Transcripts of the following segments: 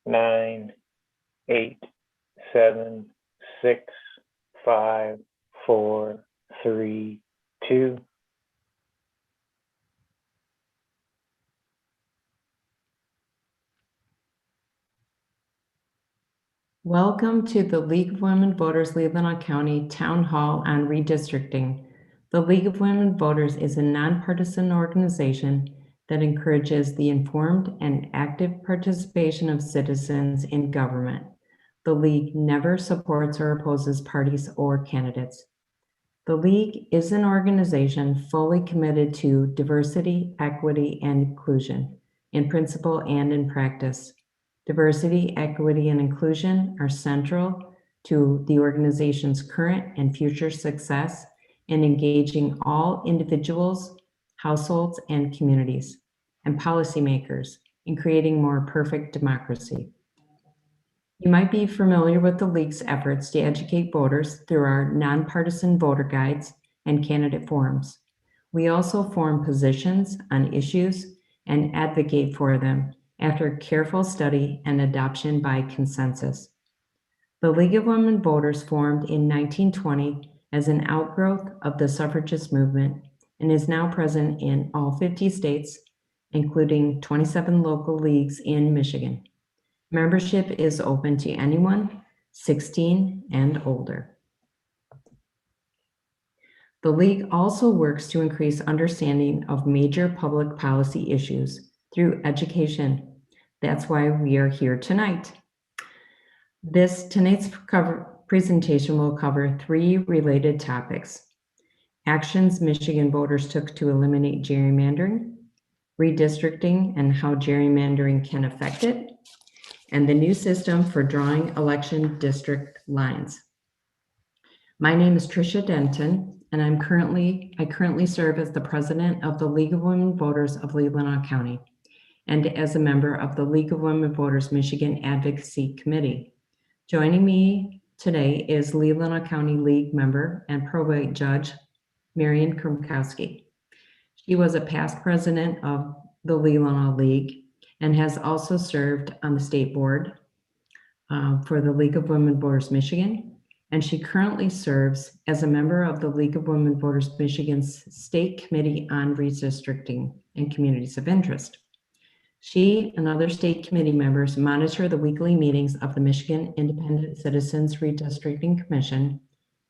9, 8, 7, 6, 5, 4, 3, 2. Welcome to the League of Women Voters Leelanau County Town Hall on Redistricting. The League of Women Voters is a nonpartisan organization that encourages the informed and active participation of citizens in government. The League never supports or opposes parties or candidates. The League is an organization fully committed to diversity, equity, and inclusion in principle and in practice. Diversity, equity, and inclusion are central to the organization's current and future success in engaging all individuals, households, and communities, and policymakers in creating more perfect democracy. You might be familiar with the League's efforts to educate voters through our nonpartisan voter guides and candidate forums. We also form positions on issues and advocate for them after careful study and adoption by consensus. The League of Women Voters formed in 1920 as an outgrowth of the suffragist movement and is now present in all 50 states, including 27 local leagues in Michigan. Membership is open to anyone 16 and older. The League also works to increase understanding of major public policy issues through education. That's why we are here tonight. Tonight's presentation will cover 3 related topics: actions Michigan voters took to eliminate gerrymandering, redistricting and how gerrymandering can affect it, and the new system for drawing election district lines. My name is Tricia Denton, and I currently serve as the president of the League of Women Voters of Leelanau County and as a member of the League of Women Voters Michigan Advocacy Committee. Joining me today is Leelanau County League member and probate judge, Marian Krumkowski. She was a past president of the Leelanau League and has also served on the state board for the League of Women Voters Michigan, and she currently serves as a member of the League of Women Voters Michigan's State Committee on Redistricting and Communities of Interest. She and other state committee members monitor the weekly meetings of the Michigan Independent Citizens Redistricting Commission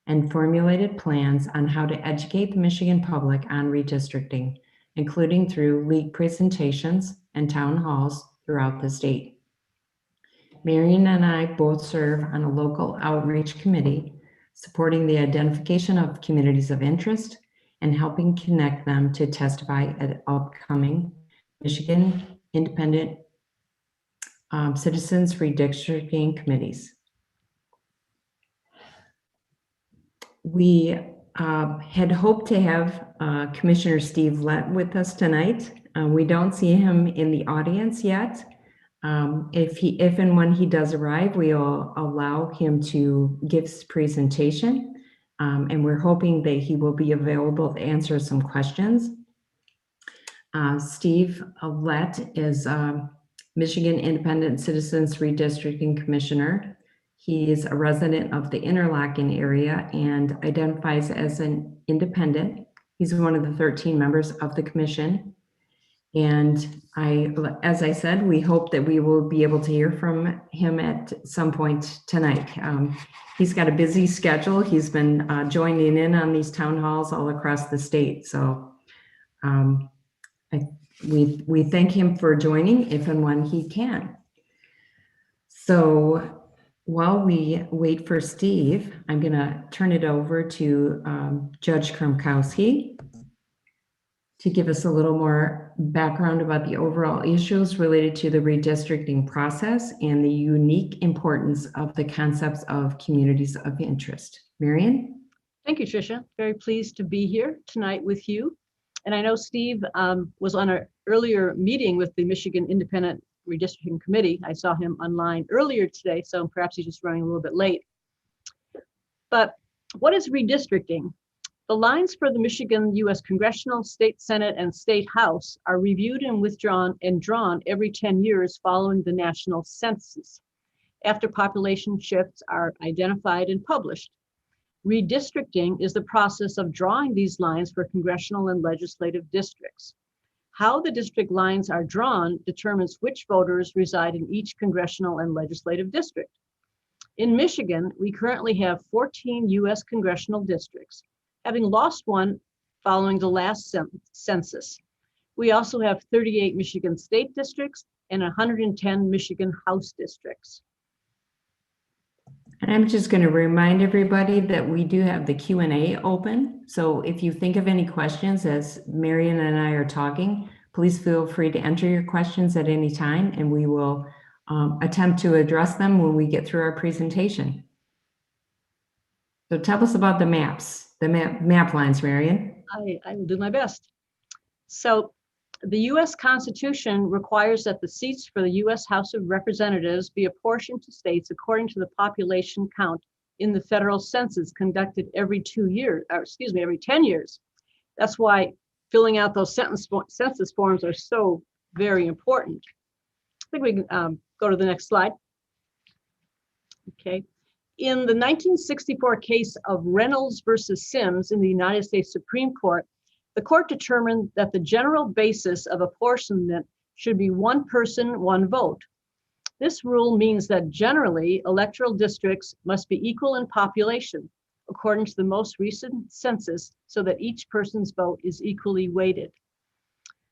and formulated plans on how to educate the Michigan public on redistricting, including through league presentations and town halls throughout the state. Marian and I both serve on a local outreach committee supporting the identification of communities of interest and helping connect them to testify at upcoming Michigan Independent Citizens Redistricting Committees. We had hoped to have Commissioner Steve Lett with us tonight. We don't see him in the audience yet. If and when he does arrive, we'll allow him to give his presentation, and we're hoping that he will be available to answer some questions. Steve Lett is Michigan Independent Citizens Redistricting Commissioner. He is a resident of the Interlochen area and identifies as an independent. He's one of the 13 members of the commission. And as I said, we hope that we will be able to hear from him at some point tonight. He's got a busy schedule. He's been joining in on these town halls all across the state. So we thank him for joining if and when he can. So while we wait for Steve, I'm going to turn it over to Judge Krumkowski to give us a little more background about the overall issues related to the redistricting process and the unique importance of the concepts of communities of interest. Marian? Thank you, Tricia. Very pleased to be here tonight with you. And I know Steve was on an earlier meeting with the Michigan Independent Redistricting Committee. I saw him online earlier today, so perhaps he's just running a little bit late. But what is redistricting? The lines for the Michigan U.S. Congressional, State Senate, and State House are reviewed and withdrawn and drawn every 10 years following the national census, after population shifts are identified and published. Redistricting is the process of drawing these lines for congressional and legislative districts. How the district lines are drawn determines which voters reside in each congressional and legislative district. In Michigan, we currently have 14 U.S. congressional districts, having lost one following the last census. We also have 38 Michigan state districts and 110 Michigan House districts. And I'm just going to remind everybody that we do have the Q&A open. So if you think of any questions as Marion and I are talking, please feel free to enter your questions at any time, and we will attempt to address them when we get through our presentation. So tell us about the maps, the map lines, Marion. I will do my best. So the U.S. Constitution requires that the seats for the U.S. House of Representatives be apportioned to states according to the population count in the federal census conducted every 2 years, or excuse me, every 10 years. That's why filling out those census forms are so very important. I think we can go to the next slide. Okay. In the 1964 case of Reynolds versus Sims in the United States Supreme Court, the court determined that the general basis of apportionment should be one person, one vote. This rule means that generally electoral districts must be equal in population according to the most recent census so that each person's vote is equally weighted.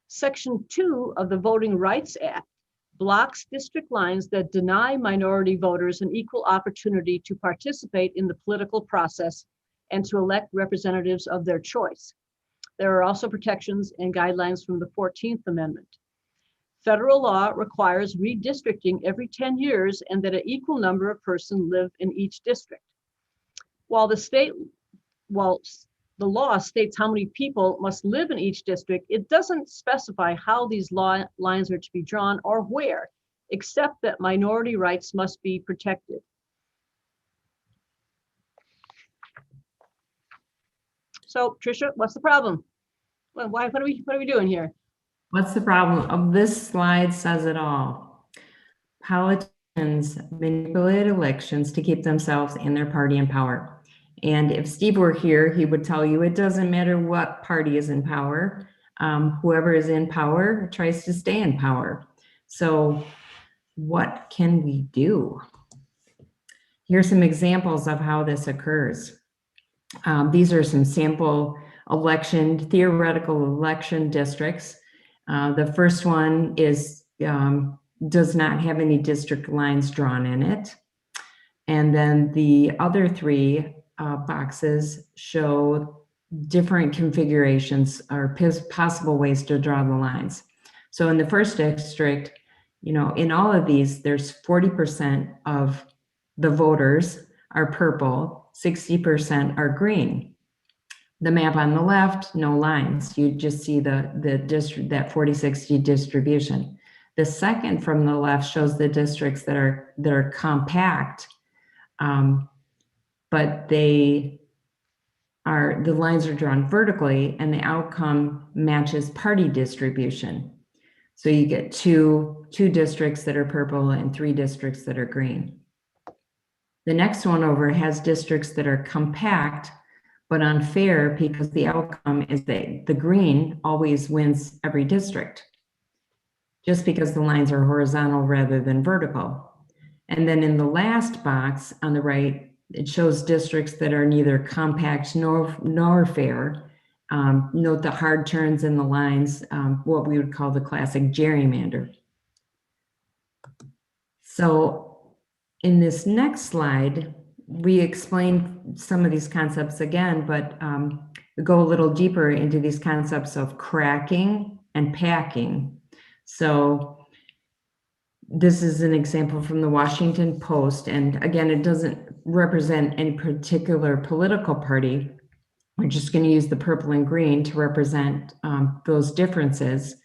Section 2 of the Voting Rights Act blocks district lines that deny minority voters an equal opportunity to participate in the political process and to elect representatives of their choice. There are also protections and guidelines from the 14th Amendment. Federal law requires redistricting every 10 years and that an equal number of persons live in each district. While the law states how many people must live in each district, it doesn't specify how these lines are to be drawn or where, except that minority rights must be protected. So, Tricia, what's the problem? Well, what are we doing here? What's the problem? This slide says it all. Politicians manipulate elections to keep themselves and their party in power. And if Steve were here, he would tell you it doesn't matter what party is in power. Whoever is in power tries to stay in power. So what can we do? Here's some examples of how this occurs. These are some sample theoretical election districts. The first one is does not have any district lines drawn in it. And then the other three boxes show different configurations or possible ways to draw the lines. So in the first district, in all of these, there's 40% of the voters are purple, 60% are green. The map on the left, no lines. You just see the district, that 40-60 distribution. The second from the left shows the districts that are compact, but the lines are drawn vertically and the outcome matches party distribution. So you get two districts that are purple and 3 districts that are green. The next one over has districts that are compact, but unfair because the outcome is that the green always wins every district, just because the lines are horizontal rather than vertical. And then in the last box on the right, it shows districts that are neither compact nor fair. Note the hard turns in the lines, what we would call the classic gerrymander. So in this next slide, we explain some of these concepts again, but we go a little deeper into these concepts of cracking and packing. So this is an example from the Washington Post. And again, it doesn't represent any particular political party. We're just going to use the purple and green to represent those differences.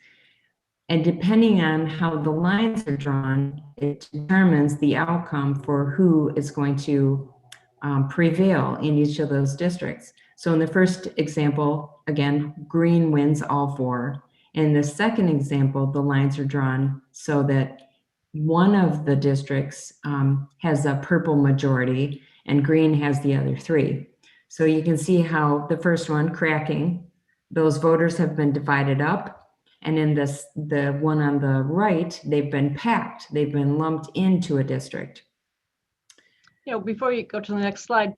And depending on how the lines are drawn, it determines the outcome for who is going to prevail in each of those districts. So in the first example, again, green wins all 4. In the second example, the lines are drawn so that one of the districts has a purple majority and green has the other 3. So you can see how the first one, cracking, those voters have been divided up. And in the one on the right, they've been packed. They've been lumped into a district. Before you go to the next slide,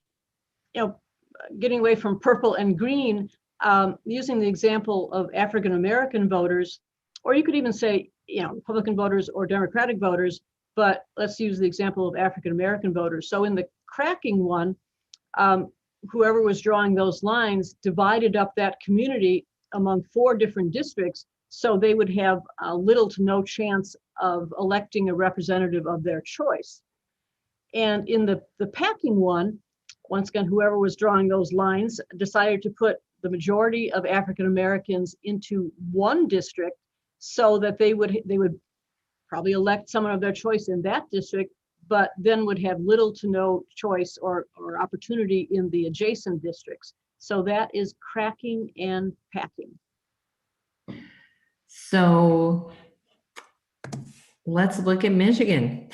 getting away from purple and green, using the example of African American voters, or you could even say, Republican voters or Democratic voters, but let's use the example of African American voters. So in the cracking one, whoever was drawing those lines divided up that community among 4 different districts, so they would have little to no chance of electing a representative of their choice. And in the packing one, once again, whoever was drawing those lines decided to put the majority of African Americans into one district so that they would probably elect someone of their choice in that district, but then would have little to no choice or opportunity in the adjacent districts. So that is cracking and packing. So let's look at Michigan.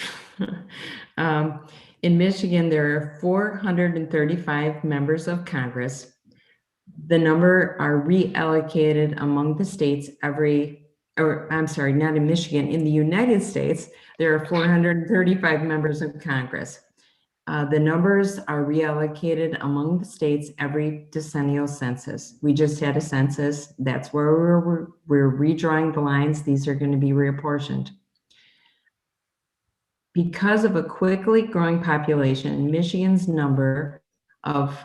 In Michigan, there are 435 members of Congress. The number are reallocated among the states not in Michigan, in the United States, there are 435 members of Congress. The numbers are reallocated among the states every decennial census. We just had a census. That's where we're redrawing the lines. These are going to be reapportioned. Because of a quickly growing population, Michigan's number of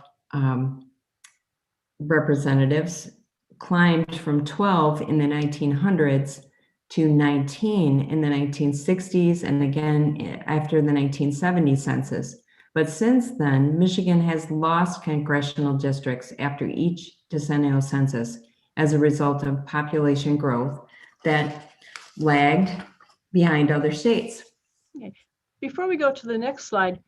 representatives climbed from 12 in the 1900s to 19 in the 1960s and again after the 1970 census. But since then, Michigan has lost congressional districts after each decennial census as a result of population growth that lagged behind other states. Okay. Before we go to the next slide,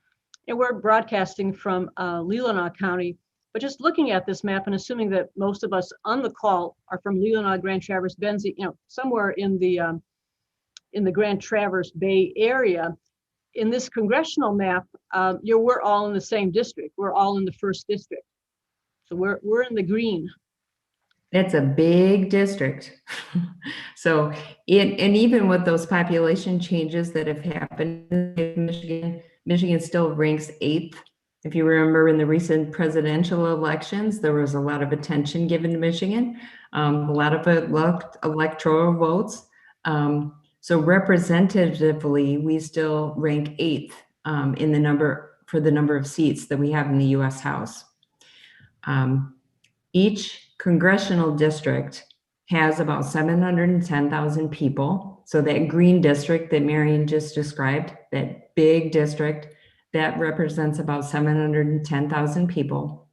and we're broadcasting from Leelanau County, but just looking at this map and assuming that most of us on the call are from Leelanau, Grand Traverse, Benzie, somewhere in the Grand Traverse Bay area, in this congressional map, we're all in the same district. We're all in the 1st district. So we're in the green. That's a big district. So, and even with those population changes that have happened in Michigan, Michigan still ranks 8th. If you remember in the recent presidential elections, there was a lot of attention given to Michigan, a lot of electoral votes. So representatively, we still rank 8th in the number of seats that we have in the U.S. House. Each congressional district has about 710,000 people. So that green district that Marion just described, that big district, that represents about 710,000 people.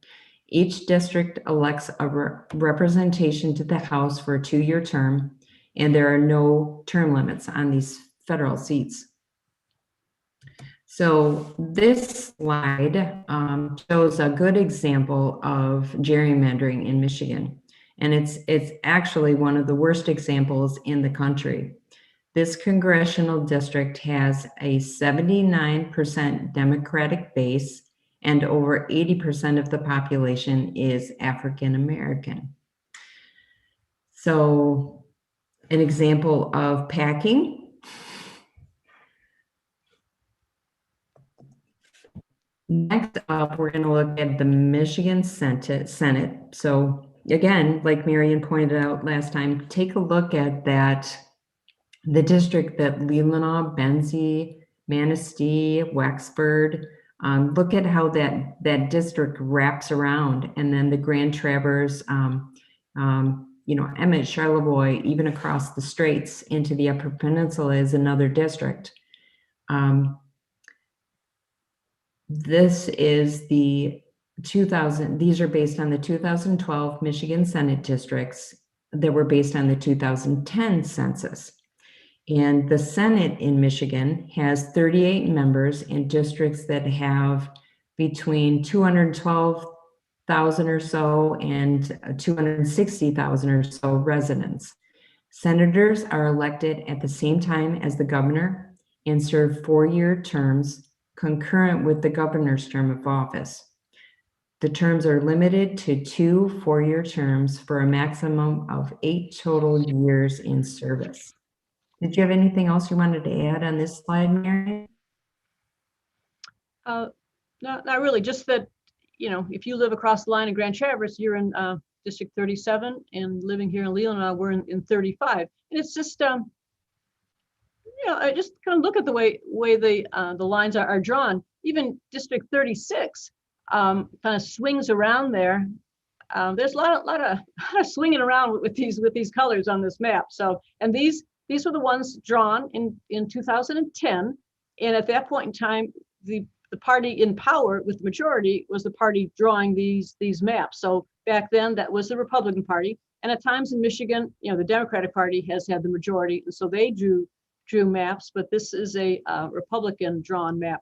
Each district elects a representation to the House for a 2-year term, and there are no term limits on these federal seats. So this slide shows a good example of gerrymandering in Michigan, and it's actually one of the worst examples in the country. This congressional district has a 79% Democratic base, and over 80% of the population is African American. So an example of packing. Next up, we're going to look at the Michigan Senate. So again, like Marion pointed out last time, take a look at the district that Leelanau, Benzie, Manistee, Wexford, look at how that district wraps around, and then the Grand Traverse, Emmett, Charlevoix, even across the straits into the Upper Peninsula is another district. This is these are based on the 2012 Michigan Senate districts that were based on the 2010 census. And the Senate in Michigan has 38 members in districts that have between 212 100,000 or so and 260,000 or so residents. Senators are elected at the same time as the governor and serve 4-year terms concurrent with the governor's term of office. The terms are limited to 2 4-year terms for a maximum of 8 total years in service. Did you have anything else you wanted to add on this slide, Mary? Not really, just that, if you live across the line in Grand Traverse, you're in District 37, and living here in Leelanau, we're in 35. And it's just, I just kind of look at the way the lines are drawn. Even District 36 kind of swings around there. There's a lot of swinging around with these colors on this map. So, and these were the ones drawn in 2010, and at that point in time, the party in power with the majority was the party drawing these maps. So back then, that was the Republican Party, and at times in Michigan, the Democratic Party has had the majority, and so they drew maps. But this is a Republican drawn map.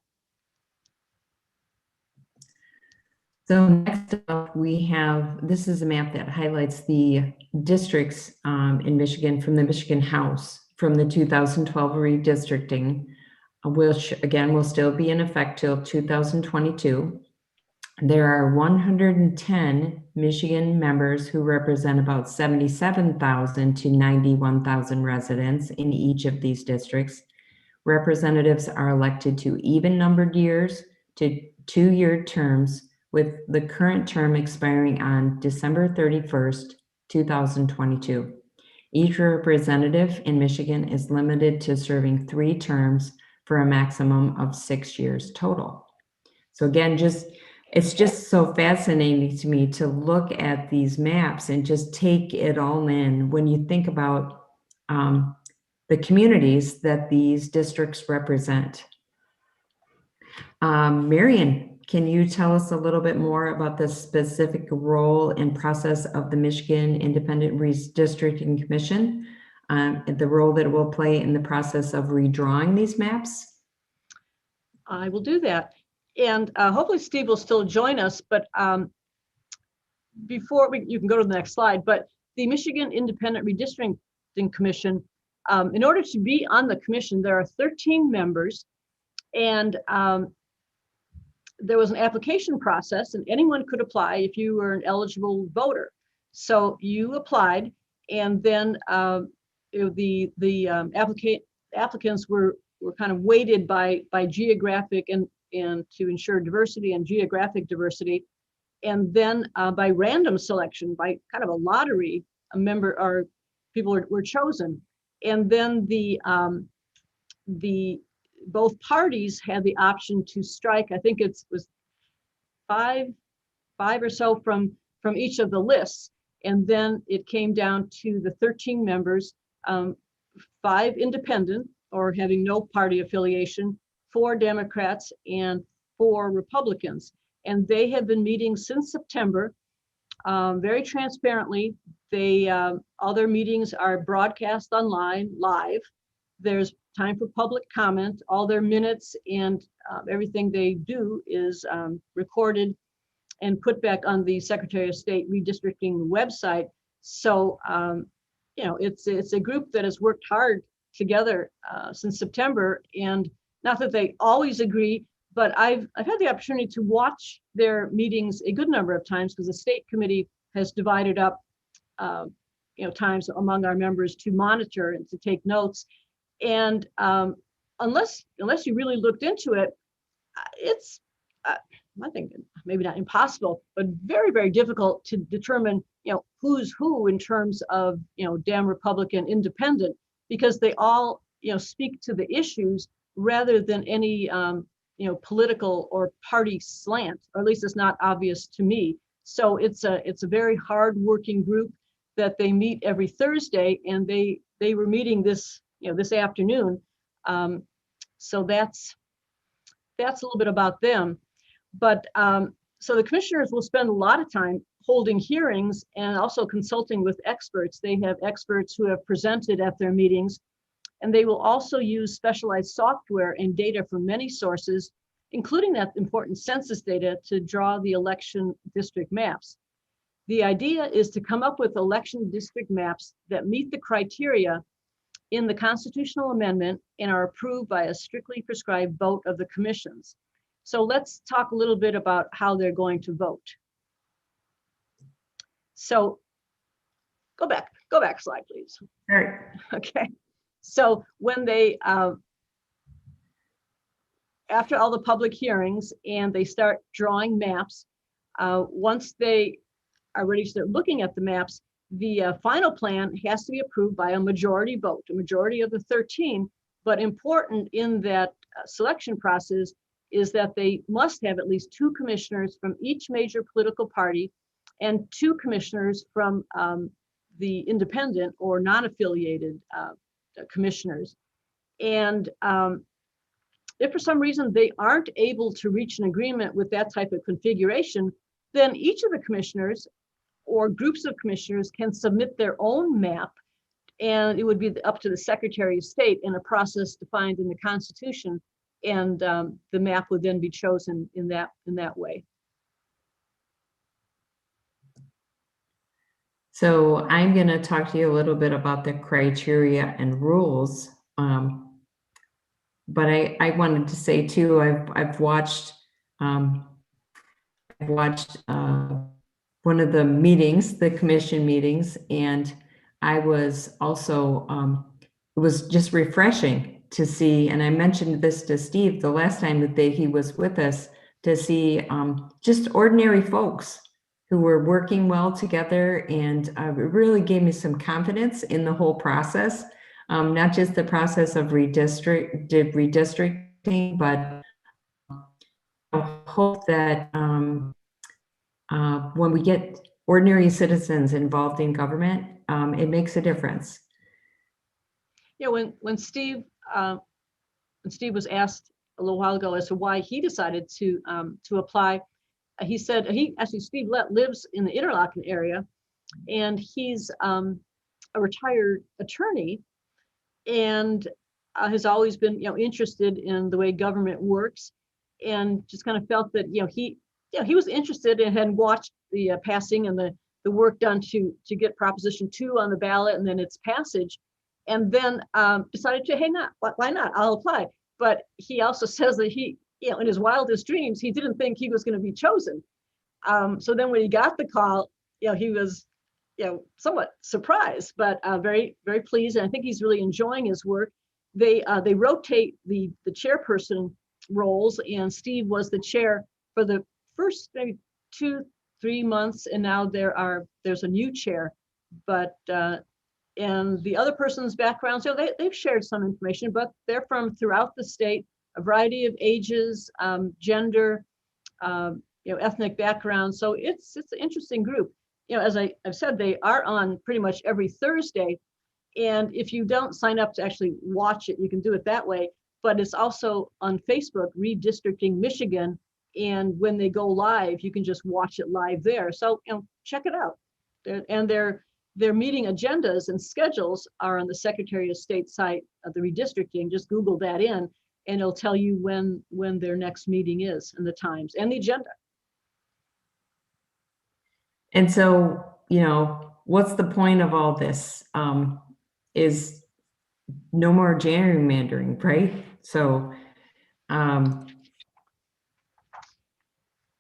So next up, we have, this is a map that highlights the districts in Michigan from the Michigan House from the 2012 redistricting, which again will still be in effect till 2022. There are 110 Michigan members who represent about 77,000 to 91,000 residents in each of these districts. Representatives are elected to even-numbered years to 2-year terms, with the current term expiring on December 31st, 2022. Each representative in Michigan is limited to serving 3 terms for a maximum of 6 years total. So again, it's just so fascinating to me to look at these maps and just take it all in when you think about the communities that these districts represent. Marion, can you tell us a little bit more about the specific role and process of the Michigan Independent Redistricting Commission, and the role that it will play in the process of redrawing these maps? I will do that. And hopefully Steve will still join us, but you can go to the next slide, but the Michigan Independent Redistricting Commission, in order to be on the commission, there are 13 members, and there was an application process, and anyone could apply if you were an eligible voter. So you applied, and then the applicants were kind of weighted by geographic and to ensure diversity and geographic diversity, and then by random selection, by kind of a lottery, people were chosen, and then both parties had the option to strike. I think it was five or so from each of the lists, and then it came down to the 13 members, 5 independent or having no party affiliation, 4 Democrats, and 4 Republicans. And they have been meeting since September, very transparently. All their meetings are broadcast online, live. There's time for public comment. All their minutes and everything they do is recorded and put back on the Secretary of State redistricting website. So, it's a group that has worked hard together since September, and not that they always agree, but I've had the opportunity to watch their meetings a good number of times, because the state committee has divided up, times among our members to monitor and to take notes. And unless you really looked into it, it's I think maybe not impossible, but very, very difficult to determine, who's who in terms of, Dem, Republican, Independent, because they all, speak to the issues rather than any, political or party slant, or at least it's not obvious to me. So it's a very hard working group that they meet every Thursday, and they were meeting this afternoon. So that's a little bit about them. But so the commissioners will spend a lot of time holding hearings and also consulting with experts. They have experts who have presented at their meetings, and they will also use specialized software and data from many sources, including that important census data to draw the election district maps. The idea is to come up with election district maps that meet the criteria in the constitutional amendment and are approved by a strictly prescribed vote of the commissions. So let's talk a little bit about how they're going to vote. So go back slide, please. All right. Okay. So when they, after all the public hearings and they start drawing maps, once they are ready to start looking at the maps, the final plan has to be approved by a majority vote, a majority of the 13. But important in that selection process is that they must have at least 2 commissioners from each major political party and 2 commissioners from the independent or non-affiliated commissioners. And if for some reason they aren't able to reach an agreement with that type of configuration, then each of the commissioners or groups of commissioners can submit their own map, and it would be up to the Secretary of State in a process defined in the Constitution, and the map would then be chosen in that way. So I'm going to talk to you a little bit about the criteria and rules. But I wanted to say too, I've watched one of the meetings, the commission meetings, and I was also, it was just refreshing to see, and I mentioned this to Steve the last time that he was with us, to see just ordinary folks who were working well together, and it really gave me some confidence in the whole process, not just the process of redistricting, but I hope that when we get ordinary citizens involved in government, it makes a difference. Yeah, when Steve was asked a little while ago as to why he decided to apply, he said Steve lives in the Interlochen area, and he's a retired attorney, and has always been interested in the way government works, and just kind of felt that he was interested and had watched the passing and the work done to get Proposition 2 on the ballot and then its passage, and then decided to, hey, why not? I'll apply. But he also says that he, in his wildest dreams, he didn't think he was going to be chosen. So then when he got the call, he was, somewhat surprised, but very, very pleased. And I think he's really enjoying his work. They rotate the chairperson roles, and Steve was the chair for the first maybe 2-3 months, and now there's a new chair. But and the other person's backgrounds, they've shared some information, but they're from throughout the state, a variety of ages, gender, ethnic backgrounds. So it's an interesting group. As I've said, they are on pretty much every Thursday. And if you don't sign up to actually watch it, you can do it that way. But it's also on Facebook, Redistricting Michigan. And when they go live, you can just watch it live there. So check it out. And their meeting agendas and schedules are on the Secretary of State site of the Redistricting. Just Google that in, and it'll tell you when their next meeting is, and the times and the agenda. And so, what's the point of all this? Is no more gerrymandering, right? So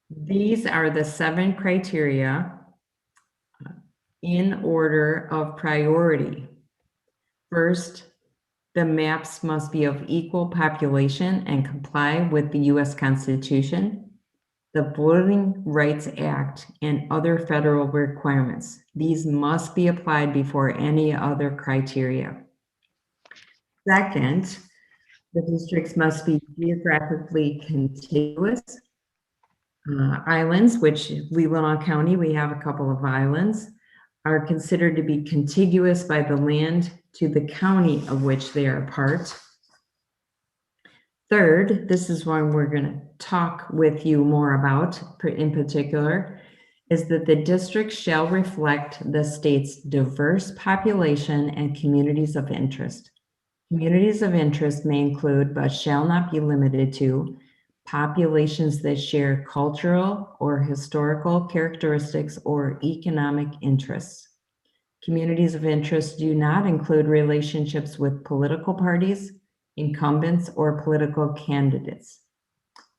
these are the 7 criteria in order of priority. First, the maps must be of equal population and comply with the U.S. Constitution, the Voting Rights Act, and other federal requirements. These must be applied before any other criteria. Second, the districts must be geographically contiguous. Islands, which Leelanau County, we have a couple of islands, are considered to be contiguous by the land to the county of which they are a part. Third, this is one we're going to talk with you more about in particular, is that the district shall reflect the state's diverse population and communities of interest. Communities of interest may include, but shall not be limited to, populations that share cultural or historical characteristics or economic interests. Communities of interest do not include relationships with political parties, incumbents, or political candidates.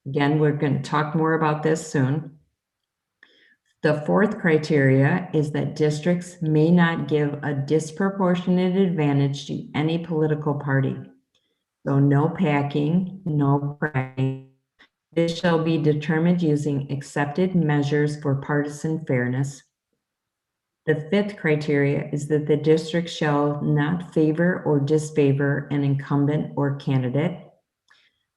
Again, we're going to talk more about this soon. The fourth criteria is that districts may not give a disproportionate advantage to any political party. So no packing, no bragging. This shall be determined using accepted measures for partisan fairness. The fifth criteria is that the district shall not favor or disfavor an incumbent or candidate.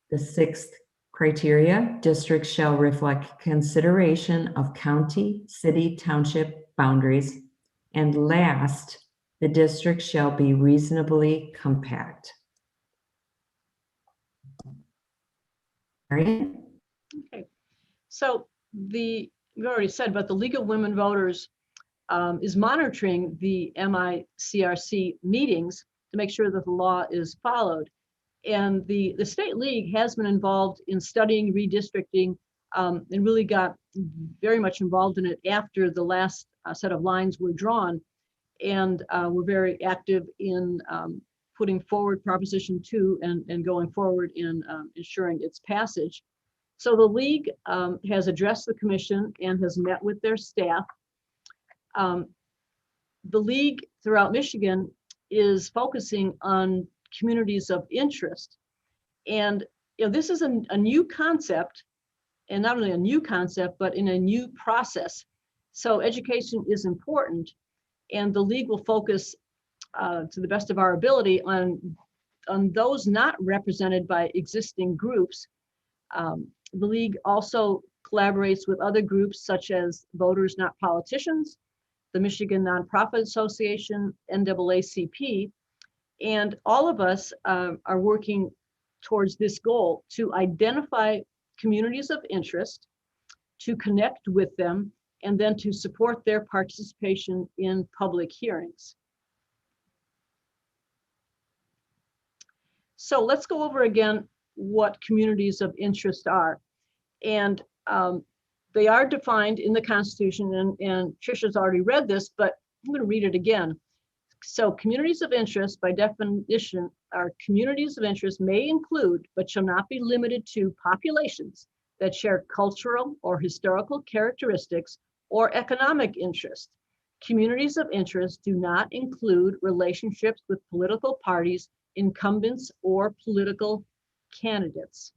The sixth criteria, districts shall reflect consideration of county, city, township boundaries. And last, the district shall be reasonably compact. All right. Okay. So we already said, but the League of Women Voters is monitoring the MICRC meetings to make sure that the law is followed. And the State League has been involved in studying redistricting and really got very much involved in it after the last set of lines were drawn. And we're very active in putting forward Proposition 2 and going forward in ensuring its passage. So the League has addressed the Commission and has met with their staff. The League throughout Michigan is focusing on communities of interest. And this is a new concept, and not only a new concept, but in a new process. So education is important, and the League will focus to the best of our ability on those not represented by existing groups. The League also collaborates with other groups such as Voters Not Politicians, the Michigan Nonprofit Association, NAACP, and all of us are working towards this goal to identify communities of interest, to connect with them, and then to support their participation in public hearings. So let's go over again what communities of interest are. And they are defined in the Constitution, and Trisha's already read this, but I'm going to read it again. So communities of interest, by definition, are communities of interest may include, but shall not be limited to, populations that share cultural or historical characteristics or economic interest. Communities of interest do not include relationships with political parties, incumbents, or political candidates.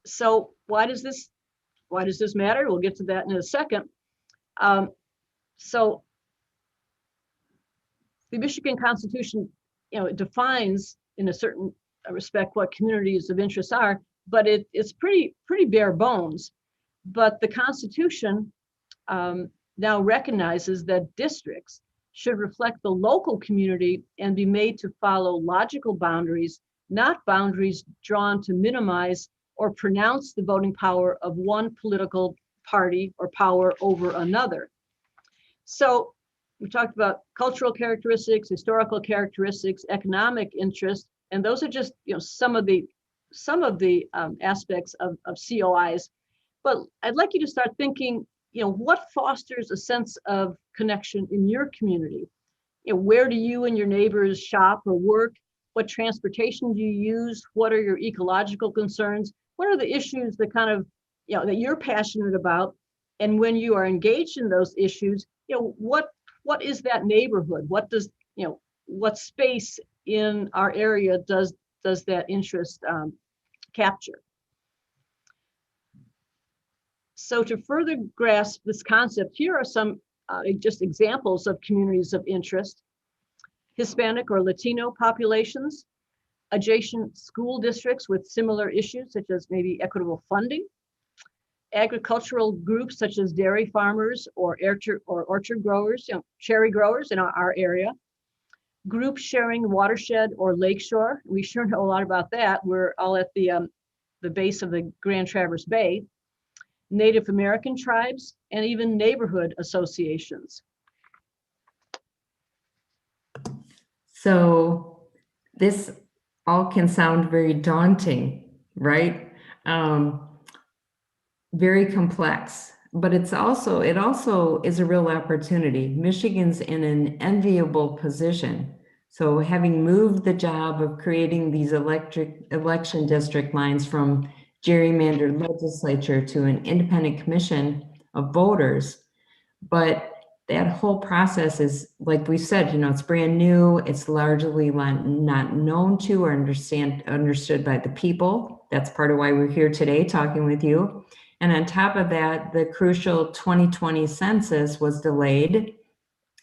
So why does this matter? We'll get to that in a second. So the Michigan Constitution, it defines in a certain respect what communities of interest are, but it's pretty bare bones. But the Constitution now recognizes that districts should reflect the local community and be made to follow logical boundaries, not boundaries drawn to minimize or pronounce the voting power of one political party or power over another. So we talked about cultural characteristics, historical characteristics, economic interest, and those are just some of the aspects of COIs. But I'd like you to start thinking, what fosters a sense of connection in your community? Where do you and your neighbors shop or work? What transportation do you use? What are your ecological concerns? What are the issues that that you're passionate about? And when you are engaged in those issues, what is that neighborhood? What space in our area does that interest capture? So to further grasp this concept, here are some just examples of communities of interest: Hispanic or Latino populations, adjacent school districts with similar issues such as maybe equitable funding, agricultural groups such as dairy farmers or orchard growers, cherry growers in our area, groups sharing watershed or lakeshore. We sure know a lot about that. We're all at the base of the Grand Traverse Bay. Native American tribes, and even neighborhood associations. So this all can sound very daunting, right? Very complex, but it also is a real opportunity. Michigan's in an enviable position. So having moved the job of creating these election district lines from gerrymandered legislature to an independent commission of voters, but that whole process is, like we said, it's brand new. It's largely not known to or understood by the people. That's part of why we're here today talking with you. And on top of that, the crucial 2020 census was delayed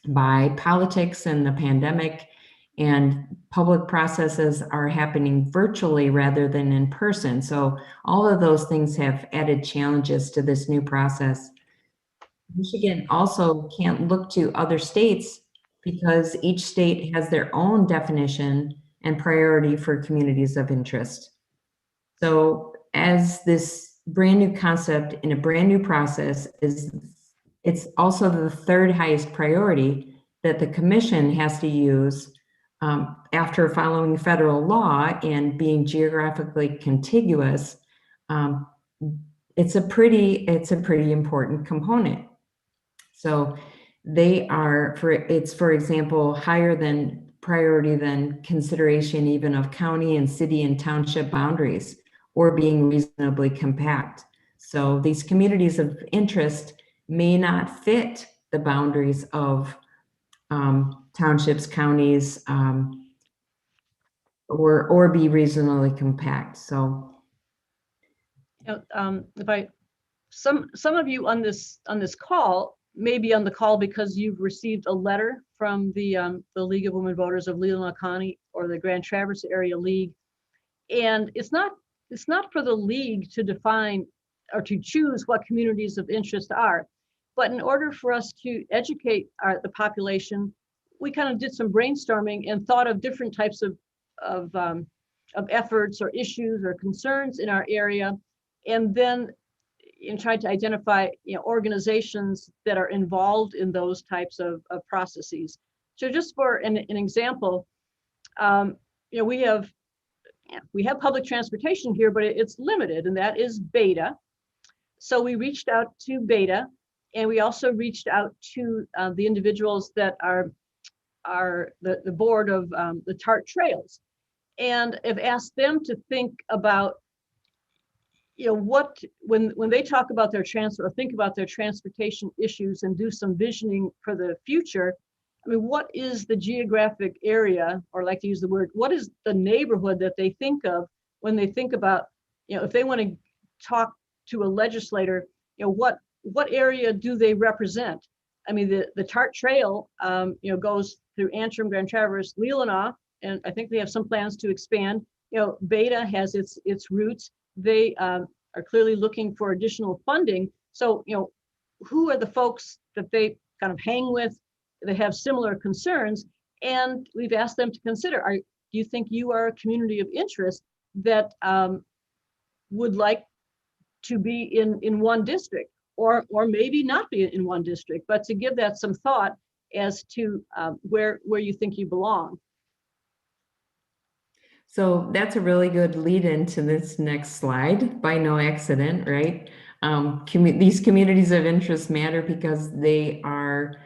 by politics and the pandemic, and public processes are happening virtually rather than in person. So all of those things have added challenges to this new process. Michigan also can't look to other states because each state has their own definition and priority for communities of interest. So as this brand new concept in a brand new process it's also the third highest priority that the commission has to use after following federal law and being geographically contiguous. It's a pretty important component. So they are, for example, higher than priority than consideration even of county and city and township boundaries or being reasonably compact. So these communities of interest may not fit the boundaries of townships, counties, or be reasonably compact. So, some of you on this call may be on the call because you've received a letter from the League of Women Voters of Leelanau County or the Grand Traverse Area League, and it's not for the league to define or to choose what communities of interest are, but in order for us to educate the population, we kind of did some brainstorming and thought of different types of efforts or issues or concerns in our area, and then tried to identify organizations that are involved in those types of processes. So just for an example, we have public transportation here, but it's limited, and that is Beta. So we reached out to Beta, and we also reached out to the individuals that are the board of the TART Trails, and have asked them to think about what when they talk about their think about their transportation issues and do some visioning for the future. I mean, what is the geographic area, or I like to use the word, what is the neighborhood that they think of when they think about, if they want to talk to a legislator, what area do they represent? I mean, the TART Trail, goes through Antrim, Grand Traverse, Leelanau, and I think they have some plans to expand. Beta has its roots. They are clearly looking for additional funding. So, who are the folks that they kind of hang with? They have similar concerns, and we've asked them to consider: do you think you are a community of interest that would like to be in one district, or maybe not be in one district, but to give that some thought as to where you think you belong? So that's a really good lead into this next slide, by no accident, right? These communities of interest matter because they are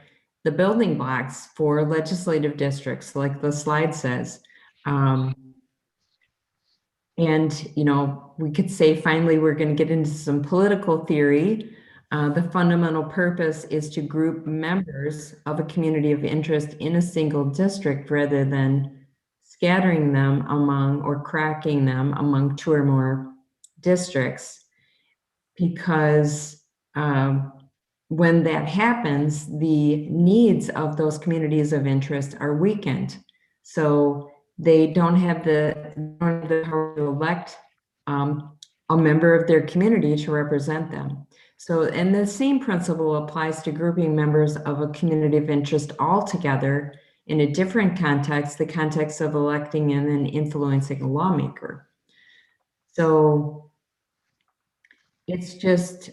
the building blocks for legislative districts, like the slide says. And, we could say, finally, we're going to get into some political theory. The fundamental purpose is to group members of a community of interest in a single district rather than scattering them among or cracking them among two or more districts, because when that happens, the needs of those communities of interest are weakened. So they don't have the power to elect a member of their community to represent them. So, and the same principle applies to grouping members of a community of interest all together in a different context, the context of electing and then influencing a lawmaker. So it's just,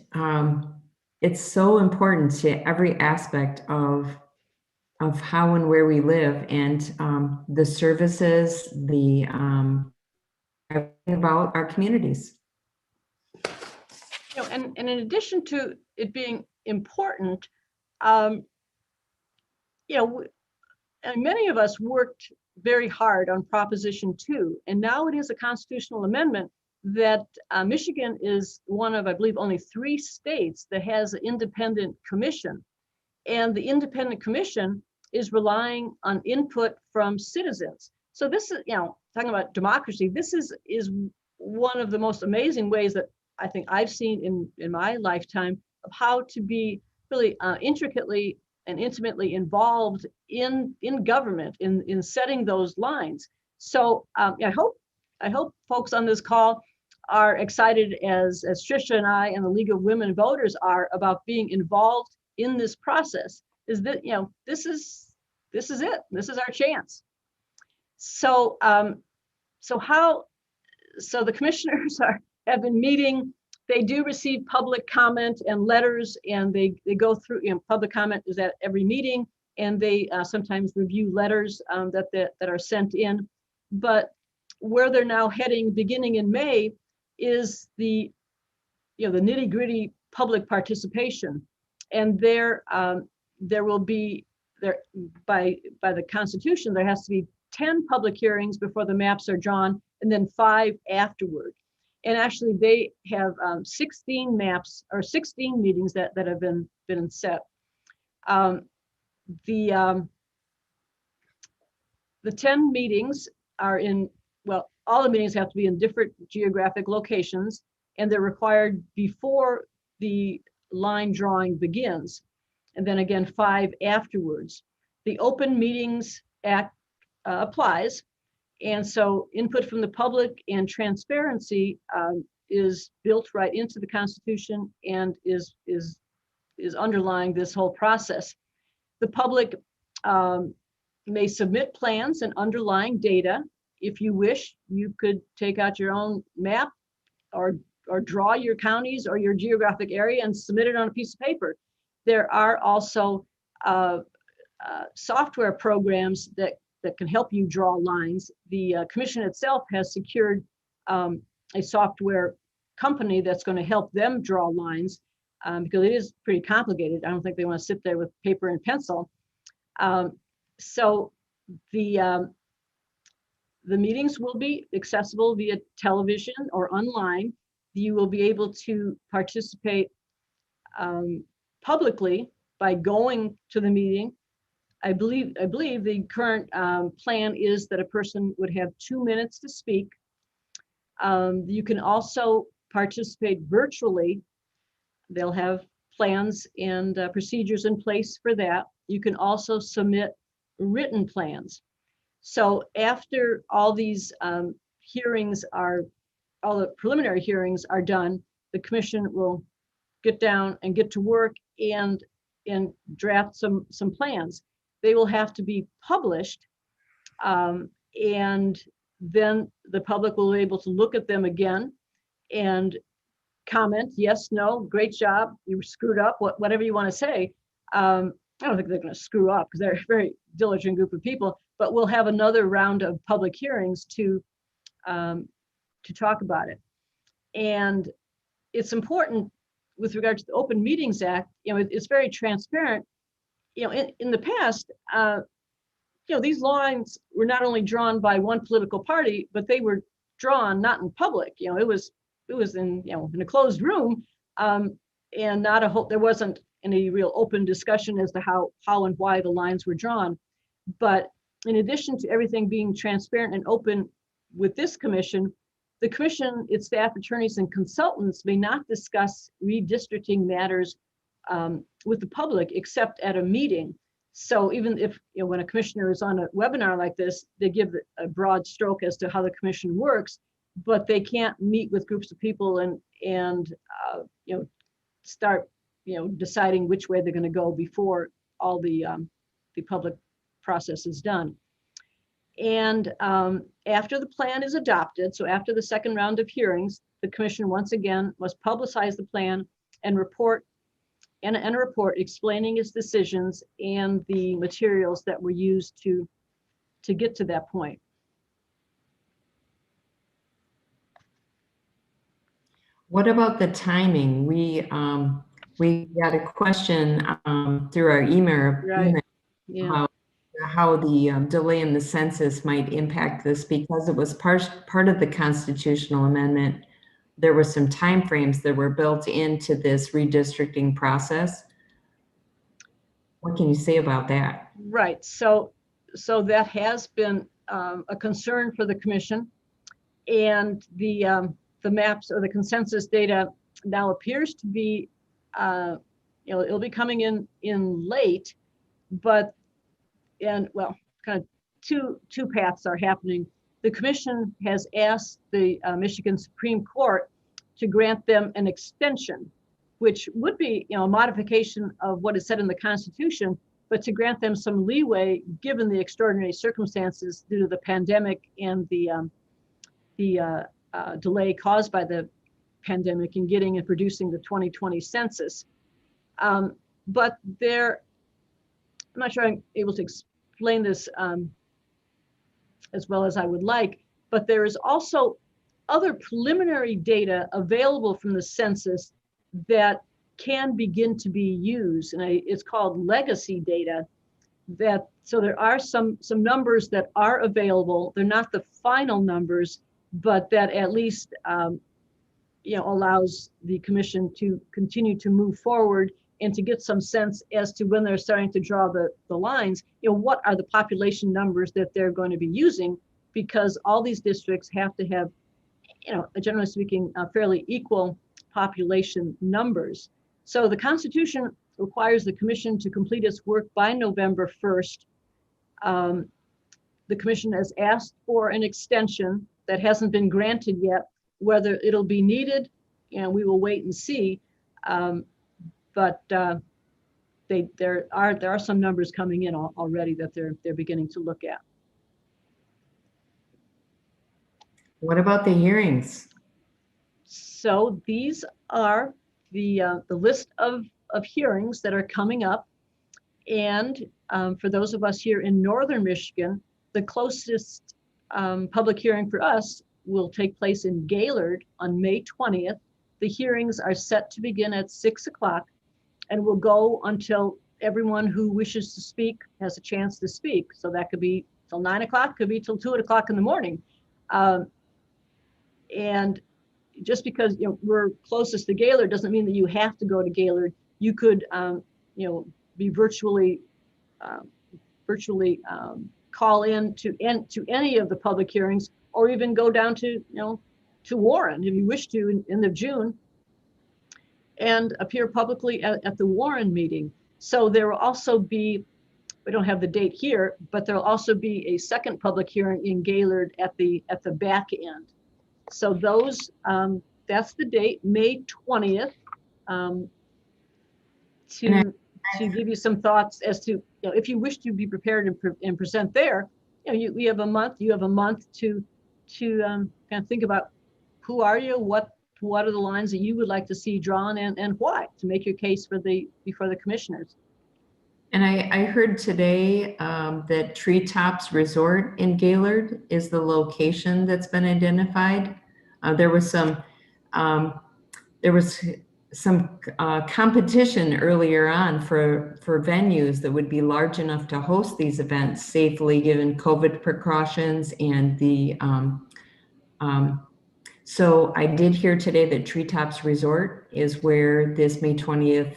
it's so important to every aspect of how and where we live, and the services, the about our communities. And in addition to it being important, and many of us worked very hard on Proposition 2, and now it is a constitutional amendment that Michigan is one of, I believe, only 3 states that has an independent commission. And the independent commission is relying on input from citizens. So this is, talking about democracy, this is one of the most amazing ways that I think I've seen in my lifetime of how to be really intricately and intimately involved in government, in setting those lines. So I hope folks on this call are excited as Tricia and I and the League of Women Voters are about being involved in this process. Is that, this is it. This is our chance. So so the commissioners have been meeting. They do receive public comment and letters, and they go through, public comment is at every meeting, and they sometimes review letters that are sent in. But where they're now heading beginning in May is the nitty-gritty public participation. And there will be, by the Constitution, there has to be 10 public hearings before the maps are drawn, and then 5 afterward. And actually, they have 16 maps or 16 meetings that have been set. The 10 meetings are in, well, all the meetings have to be in different geographic locations, and they're required before the line drawing begins, and then again 5 afterwards. The Open Meetings Act applies, and so input from the public and transparency is built right into the Constitution and is underlying this whole process. The public may submit plans and underlying data. If you wish, you could take out your own map or draw your counties or your geographic area and submit it on a piece of paper. There are also software programs that can help you draw lines. The commission itself has secured a software company that's going to help them draw lines because it is pretty complicated. I don't think they want to sit there with paper and pencil. So the meetings will be accessible via television or online. You will be able to participate publicly by going to the meeting. I believe the current plan is that a person would have 2 minutes to speak. You can also participate virtually. They'll have plans and procedures in place for that. You can also submit written plans. So after all these hearings all the preliminary hearings are done, the commission will get down and get to work and draft some plans. They will have to be published, and then the public will be able to look at them again and comment, yes, no, great job, you screwed up, whatever you want to say. I don't think they're going to screw up because they're a very diligent group of people, but we'll have another round of public hearings to talk about it. And it's important with regard to the Open Meetings Act, it's very transparent. In the past, these lines were not only drawn by one political party, but they were drawn not in public. It was in in a closed room, and there wasn't any real open discussion as to how and why the lines were drawn. But in addition to everything being transparent and open with this commission, the commission, its staff, attorneys, and consultants may not discuss redistricting matters with the public except at a meeting. So even if, when a commissioner is on a webinar like this, they give a broad stroke as to how the commission works, but they can't meet with groups of people and start deciding which way they're going to go before all the public process is done. And after the plan is adopted, so after the second round of hearings, the commission once again must publicize the plan and report a report explaining its decisions and the materials that were used to get to that point. What about the timing? We got a question through our Right. email Yeah. about how the delay in the census might impact this, because it was part of the constitutional amendment. There were some timeframes that were built into this redistricting process. What can you say about that? Right. So that has been a concern for the commission, and the maps or the consensus data now appears to be, it'll be coming in late, but well, kind of two paths are happening. The commission has asked the Michigan Supreme Court to grant them an extension, which would be, a modification of what is said in the Constitution, but to grant them some leeway given the extraordinary circumstances due to the pandemic and the delay caused by the pandemic in getting and producing the 2020 census. But I'm not sure I'm able to explain this as well as I would like, but there is also other preliminary data available from the census that can begin to be used, and it's called legacy data. So there are some numbers that are available. They're not the final numbers, but that at least allows the commission to continue to move forward and to get some sense as to when they're starting to draw the lines, what are the population numbers that they're going to be using, because all these districts have to have, generally speaking, fairly equal population numbers. So the Constitution requires the commission to complete its work by November 1st. The commission has asked for an extension that hasn't been granted yet. Whether it'll be needed, we will wait and see. But there are some numbers coming in already that they're beginning to look at. What about the hearings? So these are the list of hearings that are coming up. And for those of us here in Northern Michigan, the closest public hearing for us will take place in Gaylord on May 20th. The hearings are set to begin at 6 o'clock and will go until everyone who wishes to speak has a chance to speak. So that could be till 9 o'clock, could be till 2 o'clock in the morning. And just because we're closest to Gaylord doesn't mean that you have to go to Gaylord. You could be virtually call in to any of the public hearings, or even go down to Warren if you wish to in end of June, and appear publicly at the Warren meeting. So there will also be, we don't have the date here, but there'll also be a second public hearing in Gaylord at the back end. So those, that's the date, May 20th. To give you some thoughts as to, if you wish to be prepared and present there, we have a month. You have a month to kind of think about who are you, what are the lines that you would like to see drawn, and why, to make your case before the commissioners. And I heard today that Treetops Resort in Gaylord is the location that's been identified. There was some competition earlier on for venues that would be large enough to host these events safely, given COVID precautions and so I did hear today that Treetops Resort is where this May 20th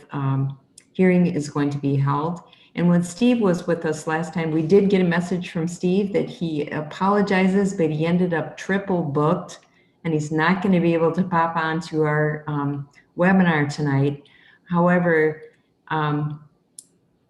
hearing is going to be held. And when Steve was with us last time, we did get a message from Steve that he apologizes, but he ended up triple booked and he's not going to be able to pop on to our webinar tonight. However,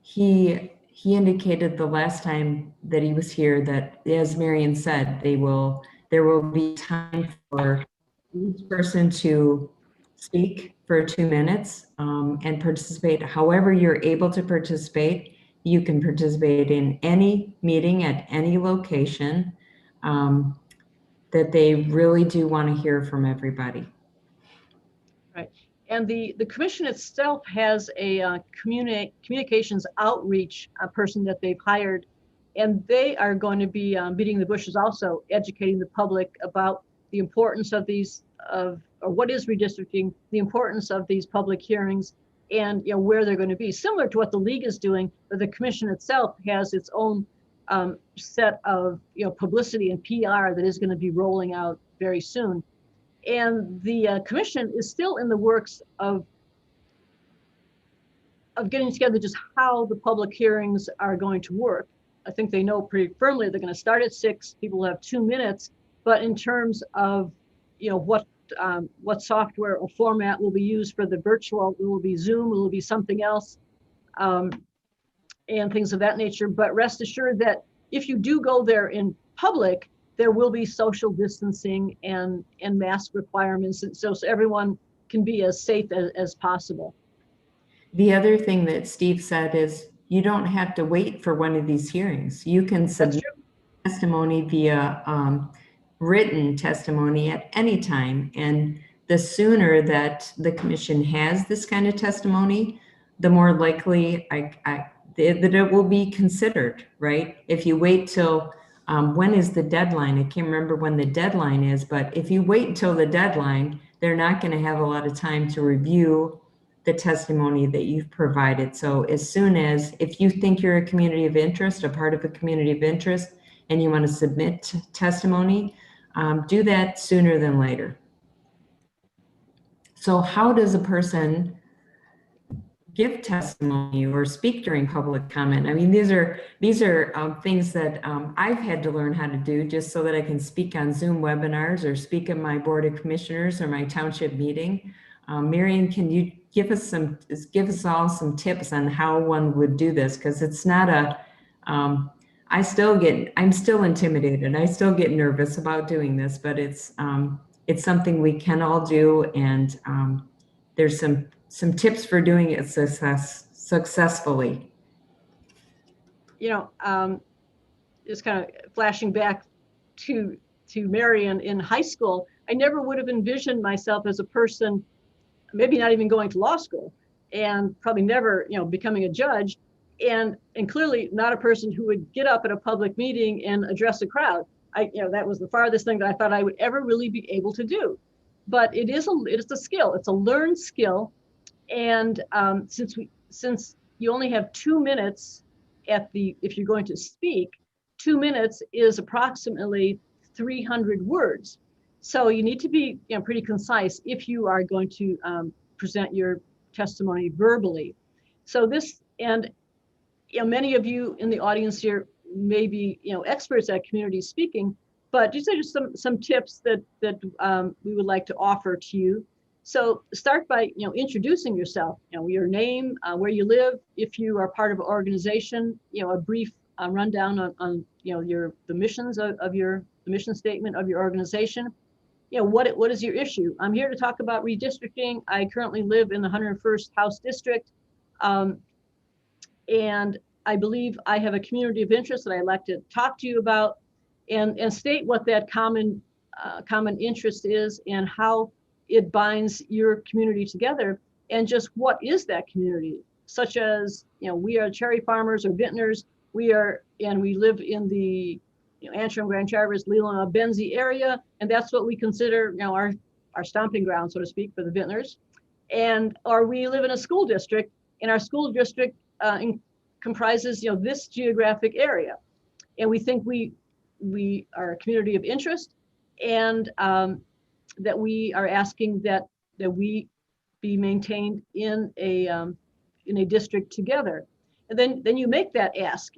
he indicated the last time that he was here that, as Marion said, there will be time for each person to speak for 2 minutes and participate however you're able to participate. You can participate in any meeting at any location, that they really do want to hear from everybody. Right. And the commission itself has a communications outreach person that they've hired, and they are going to be beating the bushes, also educating the public about the importance of these, or what is redistricting, the importance of these public hearings, and where they're going to be, similar to what the league is doing, but the commission itself has its own set of publicity and PR that is going to be rolling out very soon. And the commission is still in the works of getting together just how the public hearings are going to work. I think they know pretty firmly they're going to start at 6. People will have 2 minutes, but in terms of what software or format will be used for the virtual, it will be Zoom, it will be something else, and things of that nature. But rest assured that if you do go there in public, there will be social distancing and mask requirements, so everyone can be as safe as possible. The other thing that Steve said is you don't have to wait for one of these hearings. You can submit testimony via written testimony at any time. And the sooner that the commission has this kind of testimony, the more likely that it will be considered, right? If you wait till, when is the deadline? I can't remember when the deadline is, but if you wait until the deadline, they're not going to have a lot of time to review the testimony that you've provided. So as soon as, if you think you're a community of interest, a part of a community of interest, and you want to submit testimony, do that sooner than later. So how does a person give testimony or speak during public comment? I mean, these are things that I've had to learn how to do just so that I can speak on Zoom webinars or speak at my Board of Commissioners or my township meeting. Marion, can you give us all some tips on how one would do this? Because it's not I'm still intimidated. I still get nervous about doing this, but it's something we can all do, and there's some tips for doing it successfully. Just kind of flashing back to Marion in high school, I never would have envisioned myself as a person, maybe not even going to law school, and probably never, becoming a judge, and clearly not a person who would get up at a public meeting and address a crowd. That was the farthest thing that I thought I would ever really be able to do. But it is a skill. It's a learned skill, and since you only have 2 minutes if you're going to speak, 2 minutes is approximately 300 words. So you need to be pretty concise if you are going to present your testimony verbally. So this, and many of you in the audience here may be experts at community speaking, but these are just some tips that we would like to offer to you. So start by introducing yourself, your name, where you live, if you are part of an organization, a brief rundown on the missions of your mission statement of your organization. What is your issue? I'm here to talk about redistricting. I currently live in the 101st House District, and I believe I have a community of interest that I'd like to talk to you about, and state what that common interest is and how it binds your community together, and just what is that community, such as we are cherry farmers or vintners. We live in the Antrim, Grand Traverse, Leelanau, Benzie area, and that's what we consider our stomping ground, so to speak, for the vintners. Or we live in a school district, and our school district comprises this geographic area, and we think we are a community of interest, and that we are asking that we be maintained in a district together. And then you make that ask.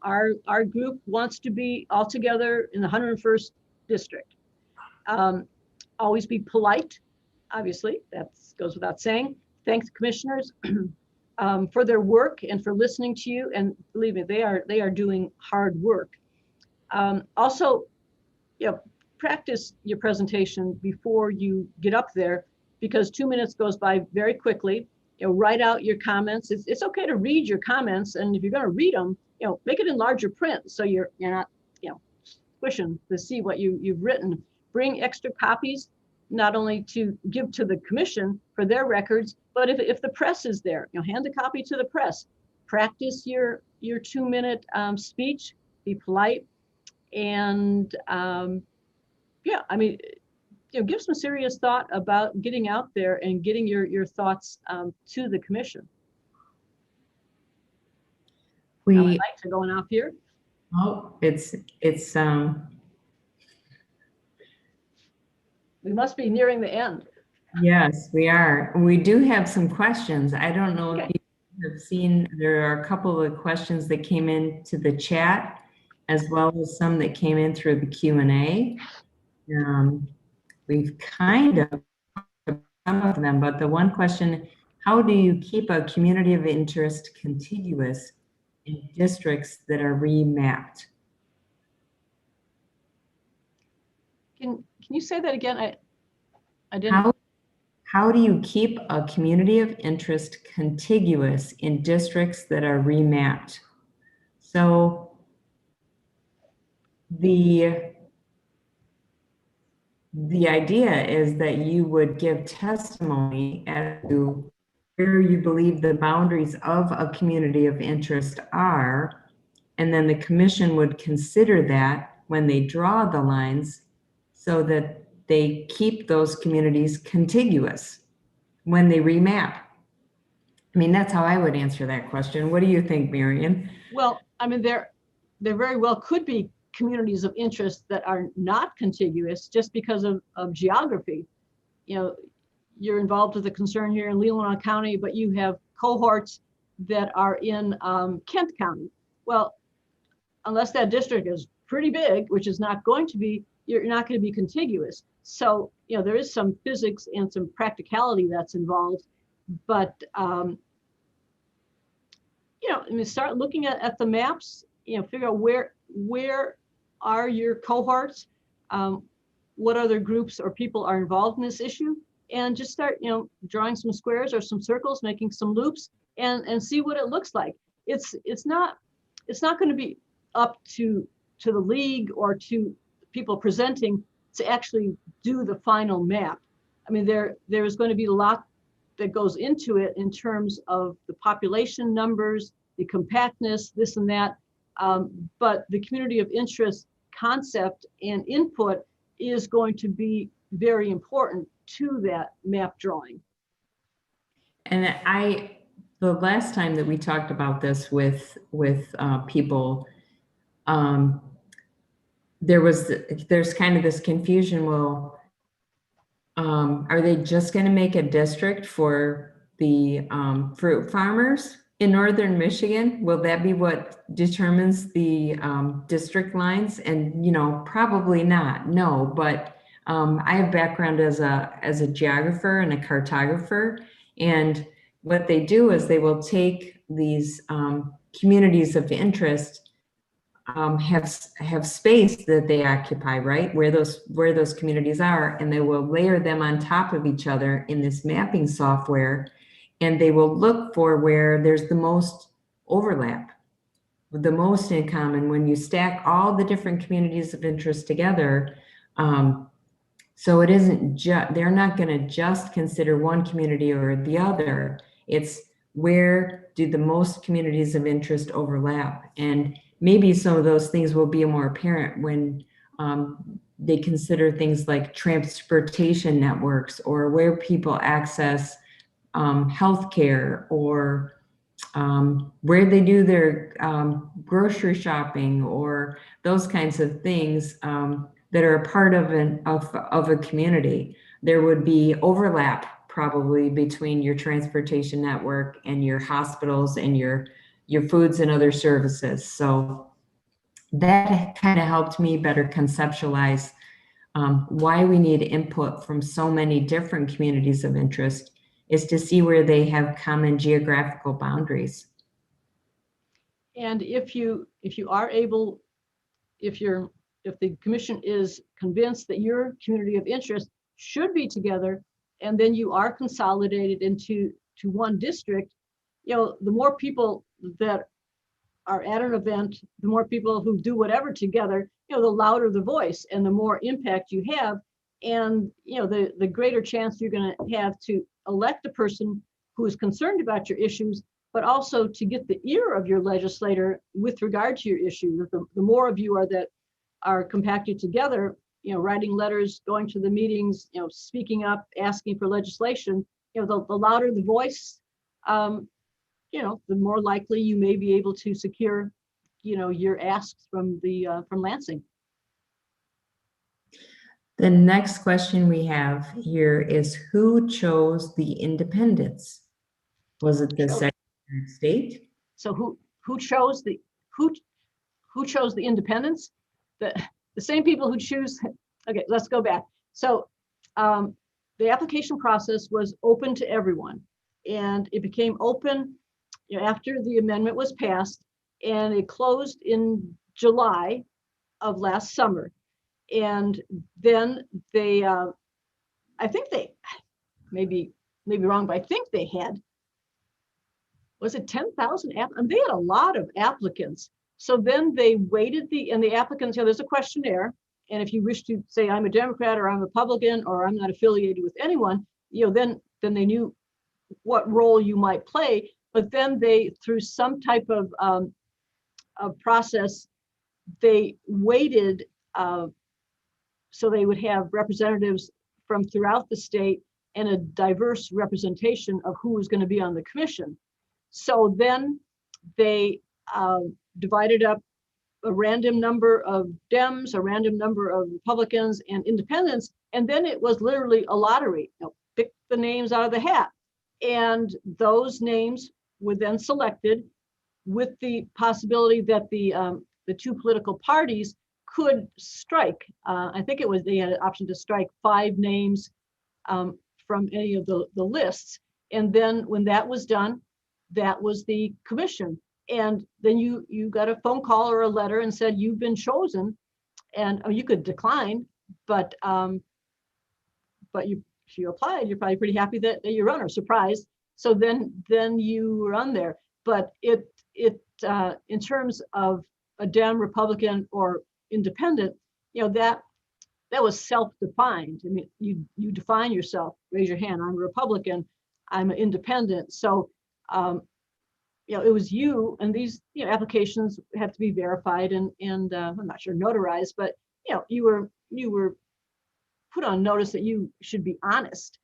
Our group wants to be all together in the 101st district. Always be polite, obviously, that goes without saying. Thanks, commissioners, for their work and for listening to you. And believe me, they are doing hard work. Also, practice your presentation before you get up there, because 2 minutes goes by very quickly. Write out your comments. It's okay to read your comments, and if you're going to read them, make it in larger print so you're not squishing to see what you've written. Bring extra copies, not only to give to the commission for their records, but if the press is there, hand a copy to the press. Practice your 2 minute speech. Be polite, and yeah, I mean, give some serious thought about getting out there and getting your thoughts to the commission. My We, lights are going off here. oh, it's, We must be nearing the end. yes, we are. We do have some questions. I don't know if Okay. you have seen, there are a couple of questions that came into the chat, as well as some that came in through the Q&A. We've kind of some of them, but the one question, how do you keep a community of interest contiguous in districts that are remapped? Can you say that again? I didn't. How do you keep a community of interest contiguous in districts that are remapped? So the idea is that you would give testimony as to where you believe the boundaries of a community of interest are, and then the commission would consider that when they draw the lines so that they keep those communities contiguous when they remap. I mean, that's how I would answer that question. What do you think, Marion? Well, I mean, there very well could be communities of interest that are not contiguous just because of geography. You're involved with a concern here in Leelanau County, but you have cohorts that are in Kent County. Well, unless that district is pretty big, which is not going to be, you're not going to be contiguous. So, there is some physics and some practicality that's involved, but I mean, start looking at the maps, figure out where are your cohorts, what other groups or people are involved in this issue, and just start, drawing some squares or some circles, making some loops, and see what it looks like. It's not going to be up to the league or to people presenting to actually do the final map. I mean, there is going to be a lot that goes into it in terms of the population numbers, the compactness, this and that. But the community of interest concept and input is going to be very important to that map drawing. And the last time that we talked about this with people, there's kind of this confusion. Well, are they just going to make a district for the fruit farmers in northern Michigan? Will that be what determines the district lines? And probably not. No, but I have background as a geographer and a cartographer, and what they do is they will take these communities of interest. Have space that they occupy, right, where those communities are, and they will layer them on top of each other in this mapping software, and they will look for where there's the most overlap, the most in common when you stack all the different communities of interest together. So it isn't just, they're not going to just consider one community or the other. It's where do the most communities of interest overlap, and maybe some of those things will be more apparent when they consider things like transportation networks, or where people access healthcare, or where they do their grocery shopping, or those kinds of things that are a part of a community. There would be overlap probably between your transportation network and your hospitals and your foods and other services. So that kind of helped me better conceptualize why we need input from so many different communities of interest, is to see where they have common geographical boundaries. And if are able, if the commission is convinced that your community of interest should be together, and then you are consolidated into one district, the more people that are at an event, the more people who do whatever together, the louder the voice and the more impact you have, and the greater chance you're going to have to elect a person who is concerned about your issues, but also to get the ear of your legislator with regard to your issue. The more of you that are compacted together, writing letters, going to the meetings, speaking up, asking for legislation, the louder the voice, the more likely you may be able to secure, your asks from Lansing. The next question we have here is, who chose the independents? Was it the Secretary of State? So who chose the independents? The same people who choose. Okay, let's go back. So the application process was open to everyone, and it became open after the amendment was passed, and it closed in July of last summer. And then they, I think they, maybe wrong, but I think they had, was it 10,000 applicants? They had a lot of applicants. So then they weighted and the applicants, there's a questionnaire. And if you wish to say, I'm a Democrat or I'm a Republican or I'm not affiliated with anyone, then they knew what role you might play. But then they, through some type of process, they weighted, so they would have representatives from throughout the state and a diverse representation of who was going to be on the commission. So then they divided up a random number of Dems, a random number of Republicans and independents, and then it was literally a lottery. Pick the names out of the hat. And those names were then selected with the possibility that the two political parties could strike. I think it was, they had an option to strike 5 names from any of the lists. And then when that was done, that was the commission. And then you got a phone call or a letter and said, you've been chosen. And you could decline, but you applied, you're probably pretty happy that you run, or surprised. So then you run there. But it in terms of a Dem, Republican, or independent, that was self-defined. I mean, you define yourself, raise your hand, I'm a Republican, I'm an independent. So it was you, and these applications have to be verified and I'm not sure notarized, but you were put on notice that you should be honest.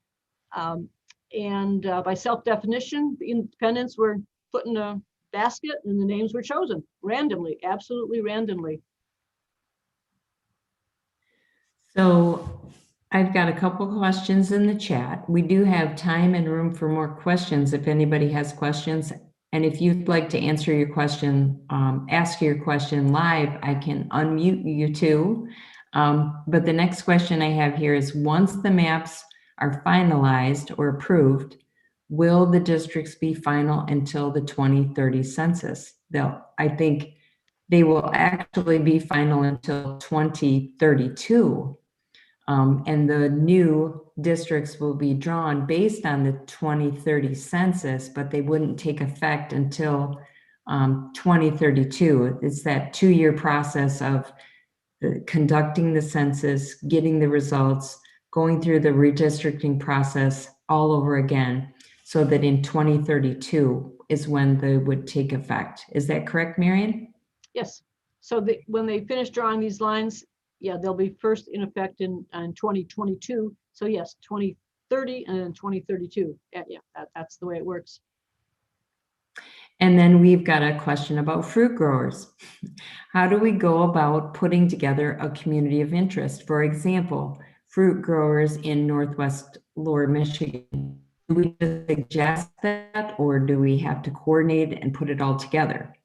And by self-definition, the independents were put in a basket and the names were chosen randomly, absolutely randomly. So I've got a couple questions in the chat. We do have time and room for more questions if anybody has questions. And if you'd like to answer your question, ask your question live, I can unmute you too. But the next question I have here is, once the maps are finalized or approved, will the districts be final until the 2030 census? I think they will actually be final until 2032. And the new districts will be drawn based on the 2030 census, but they wouldn't take effect until 2032. It's that 2-year process of conducting the census, getting the results, going through the redistricting process all over again, so that in 2032 is when they would take effect. Is that correct, Marion? Yes. So when they finish drawing these lines, they'll be first in effect in 2022. So yes, 2030 and then 2032. That's the way it works. And then we've got a question about fruit growers. How do we go about putting together a community of interest? For example, fruit growers in Northwest Lower Michigan. Do we just suggest that, or do we have to coordinate and put it all together?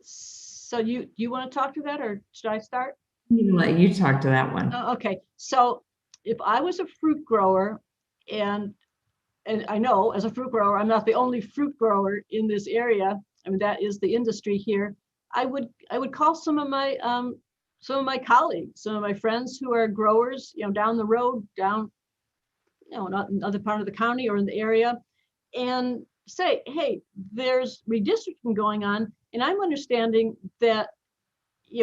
So you want to talk to that, or should I start? Let you talk to that one. Okay. So if I was a fruit grower, and I know as a fruit grower, I'm not the only fruit grower in this area. I mean, that is the industry here. I would call some of my colleagues, some of my friends who are growers, down the road, down, not in other part of the county or in the area, and say, hey, there's redistricting going on, and I'm understanding that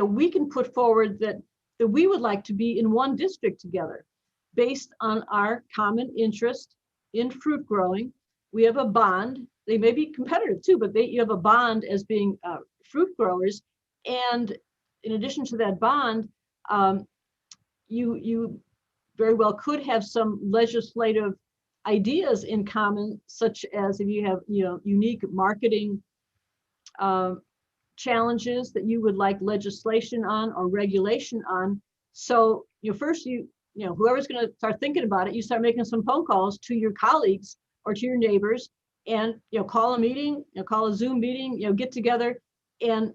we can put forward that we would like to be in one district together based on our common interest in fruit growing. We have a bond. They may be competitive too, but you have a bond as being fruit growers. And in addition to that bond, you very well could have some legislative ideas in common, such as if you have, unique marketing challenges that you would like legislation on or regulation on. So first whoever's going to start thinking about it, you start making some phone calls to your colleagues or to your neighbors, and call a meeting, call a Zoom meeting, get together and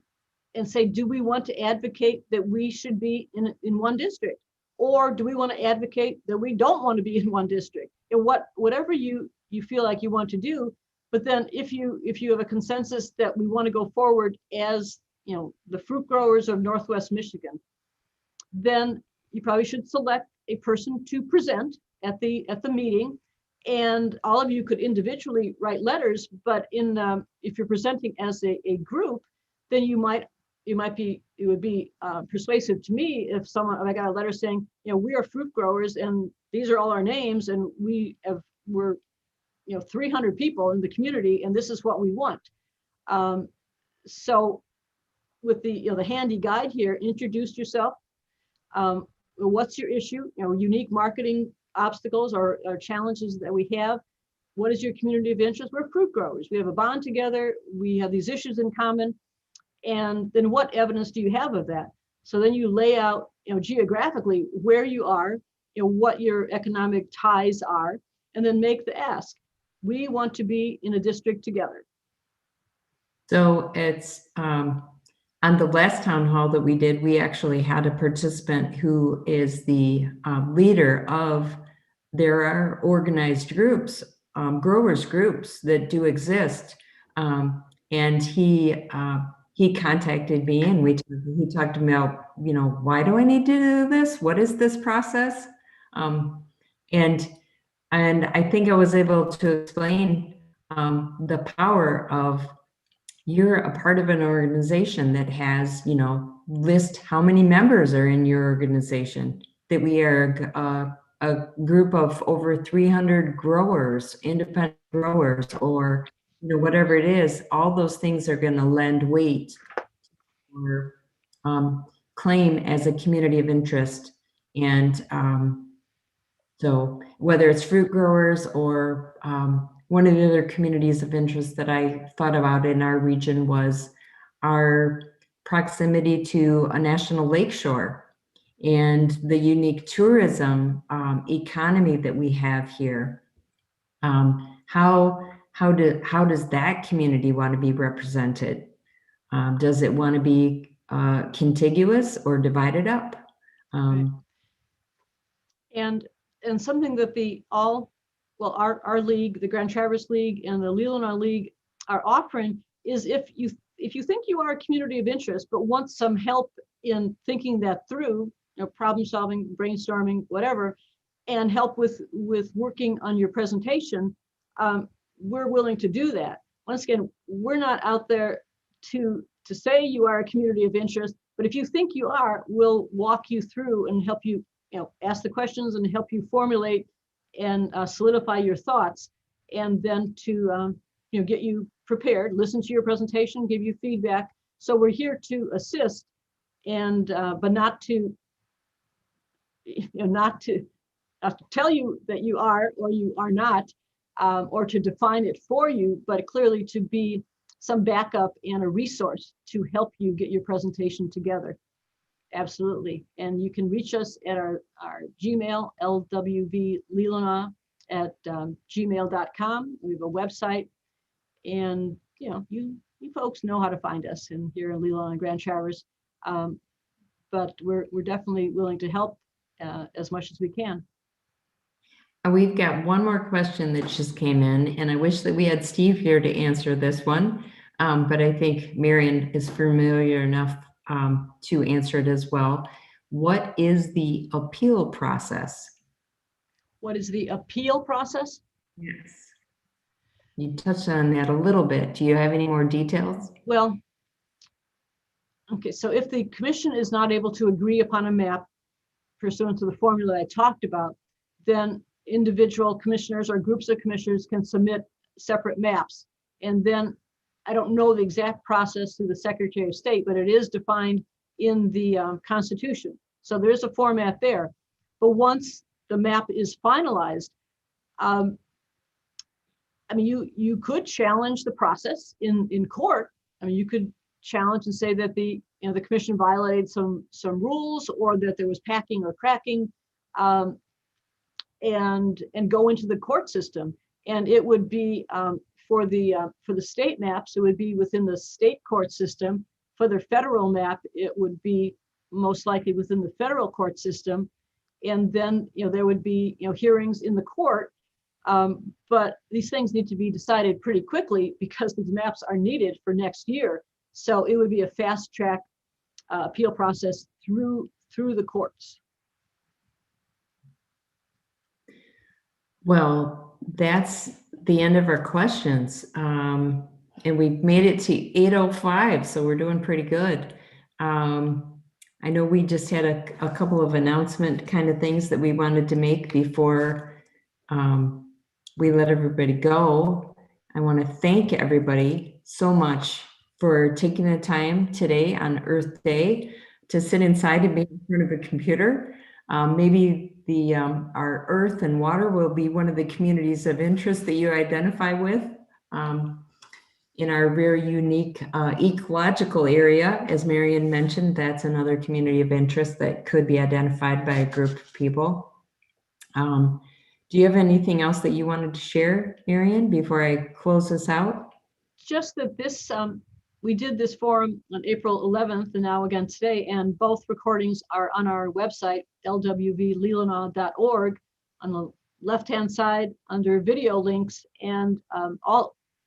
say, do we want to advocate that we should be in one district, or do we want to advocate that we don't want to be in one district? And whatever you feel like you want to do. But then if you have a consensus that we want to go forward as the fruit growers of Northwest Michigan, then you probably should select a person to present at the meeting, and all of you could individually write letters. But if you're presenting as a group, then it would be persuasive to me if I got a letter saying, we are fruit growers and these are all our names, and we're 300 people in the community, and this is what we want. So with the handy guide here, introduce yourself. What's your issue? Unique marketing obstacles or challenges that we have. What is your community of interest? We're fruit growers. We have a bond together. We have these issues in common. And then what evidence do you have of that? So then you lay out, geographically where you are, what your economic ties are, and then make the ask. We want to be in a district together. So it's on the last town hall that we did, we actually had a participant who is the leader of, there are organized groups, growers groups that do exist. And he contacted me, and he talked about, why do I need to do this? What is this process? And I think I was able to explain the power of, you're a part of an organization that has, list how many members are in your organization, that we are a group of over 300 growers, independent growers, or whatever it is. All those things are going to lend weight or claim as a community of interest. And so whether it's fruit growers or one of the other communities of interest that I thought about in our region was our proximity to a national lakeshore and the unique tourism economy that we have here. How does that community want to be represented? Does it want to be contiguous or divided up? Right. And something that our league, the Grand Traverse League and the Leelanau League are offering is, if you think you are a community of interest but want some help in thinking that through, problem solving, brainstorming, whatever, and help with working on your presentation, we're willing to do that. Once again, we're not out there to say you are a community of interest, but if you think you are, we'll walk you through and help you, ask the questions and help you formulate and solidify your thoughts, and then to get you prepared, listen to your presentation, give you feedback. So we're here to assist, and but not to tell you that you are or you are not, or to define it for you, but clearly to be some backup and a resource to help you get your presentation together. Absolutely. And you can reach us at our Gmail, lwvleelanau@gmail.com. We have a website, and you folks know how to find us here in Leelanau and Grand Traverse. But we're definitely willing to help as much as we can. We've got one more question that just came in, and I wish that we had Steve here to answer this one, but I think Marion is familiar enough to answer it as well. What is the appeal process? What is the appeal process? Yes. You touched on that a little bit. Do you have any more details? Well, okay, so if the commission is not able to agree upon a map pursuant to the formula I talked about, then individual commissioners or groups of commissioners can submit separate maps. And then I don't know the exact process through the Secretary of State, but it is defined in the Constitution. So there is a format there. But once the map is finalized, I mean, you could challenge the process in court. I mean, you could challenge and say that the commission violated some rules, or that there was packing or cracking, and go into the court system. And it would be for the state maps, it would be within the state court system. For the federal map, it would be most likely within the federal court system. And then there would be hearings in the court. But these things need to be decided pretty quickly because these maps are needed for next year. So it would be a fast track appeal process through the courts. Well, that's the end of our questions. And we've made it to 8:05, so we're doing pretty good. I know we just had a couple of announcement kind of things that we wanted to make before we let everybody go. I want to thank everybody so much for taking the time today on Earth Day to sit inside and be in front of a computer. Maybe our earth and water will be one of the communities of interest that you identify with in our very unique ecological area. As Marion mentioned, that's another community of interest that could be identified by a group of people. Do you have anything else that you wanted to share, Marion, before I close this out? Just that this, we did this forum on April 11th and now again today, and both recordings are on our website, lwvleelanau.org, on the left-hand side under video links, and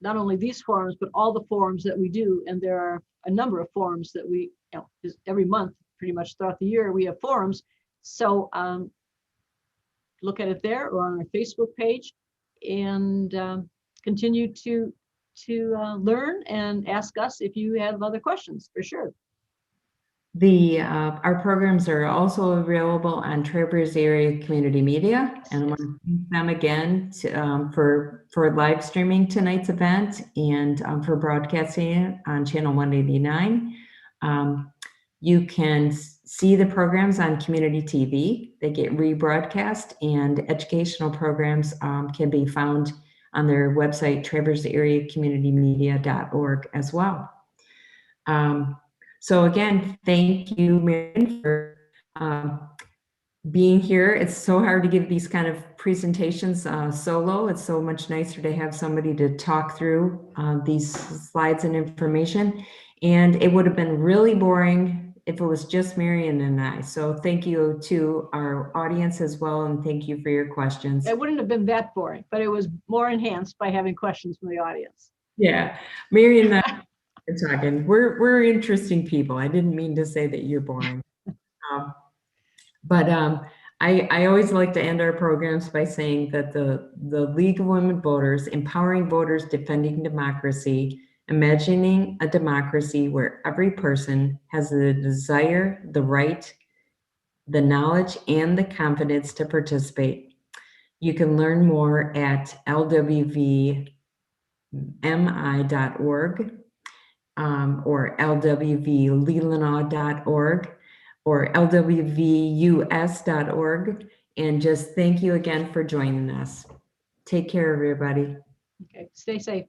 not only these forums, but all the forums that we do. And there are a number of forums that we, every month, pretty much throughout the year, we have forums. So look at it there or on our Facebook page, and continue to learn and ask us if you have other questions, for sure. Our programs are also available on Traverse Area Community Media, and I want to thank them again for live streaming tonight's event and for broadcasting it on channel 189. You can see the programs on community TV. They get rebroadcast, and educational programs can be found on their website, traverseareacommunitymedia.org as well. So again, thank you, Marion, for being here. It's so hard to give these kind of presentations solo. It's so much nicer to have somebody to talk through these slides and information. And it would have been really boring if it was just Marion and I. So thank you to our audience as well, and thank you for your questions. It wouldn't have been that boring, but it was more enhanced by having questions from the audience. Yeah, Marion and I are talking. We're interesting people. I didn't mean to say that you're boring. But I always like to end our programs by saying that the League of Women Voters, empowering voters, defending democracy, imagining a democracy where every person has the desire, the right, the knowledge, and the confidence to participate. You can learn more at lwvmi.org or lwvleelanau.org or lwvus.org. And just thank you again for joining us. Take care, everybody. Okay, stay safe.